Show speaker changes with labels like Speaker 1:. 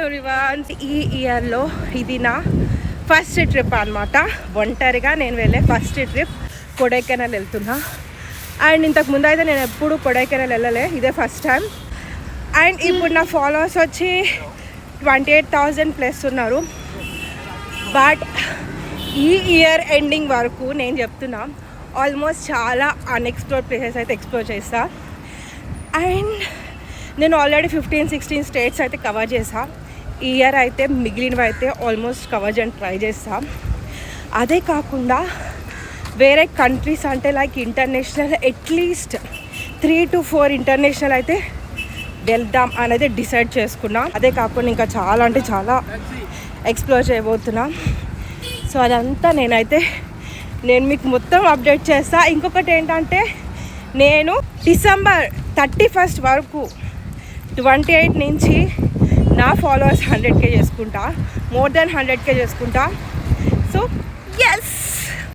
Speaker 1: Everyone, ఈ ఇయర్లో ఇది నా ఫస్ట్ ట్రిప్ అనమాట. ఒంటరిగా నేను వెళ్ళే ఫస్ట్ ట్రిప్ కొడైకెనాల్ వెళ్తున్నా. అండ్ ఇంతకు ముందు అయితే నేను ఎప్పుడు కొడైకెనాల్ వెళ్ళలే, ఇదే ఫస్ట్ టైం. అండ్ ఇప్పుడు నా ఫాలోవర్స్ వచ్చి 28,000+ ఉన్నారు. బట్ ఈ ఇయర్ ఎండింగ్ వరకు నేను చెప్తున్నా ఆల్మోస్ట్ చాలా అన్ఎక్స్ప్లోర్డ్ ప్లేసెస్ అయితే ఎక్స్ప్లోర్ చేస్తా. అండ్ నేను ఆల్రెడీ 15-16 స్టేట్స్ అయితే కవర్ చేసా. ఈ ఇయర్ అయితే మిగిలినవి అయితే ఆల్మోస్ట్ కవర్ చేయడానికి ట్రై చేస్తా. అదే కాకుండా వేరే కంట్రీస్ అంటే like international at least 3 to 4 international అయితే వెళ్దాం అనేది డిసైడ్ చేసుకున్నా. అదే కాకుండా ఇంకా చాలా అంటే చాలా ఎక్స్ప్లోర్ చేయబోతున్నా. సో అదంతా నేను మీకు మొత్తం అప్డేట్ చేస్తా. ఇంకొకటి ఏంటంటే నేను December 31st వరకు 28 నుంచి నా ఫాలోవర్స్ 100K చేసుకుంటా, మోర్ దెన్ 100K చేసుకుంటా. సో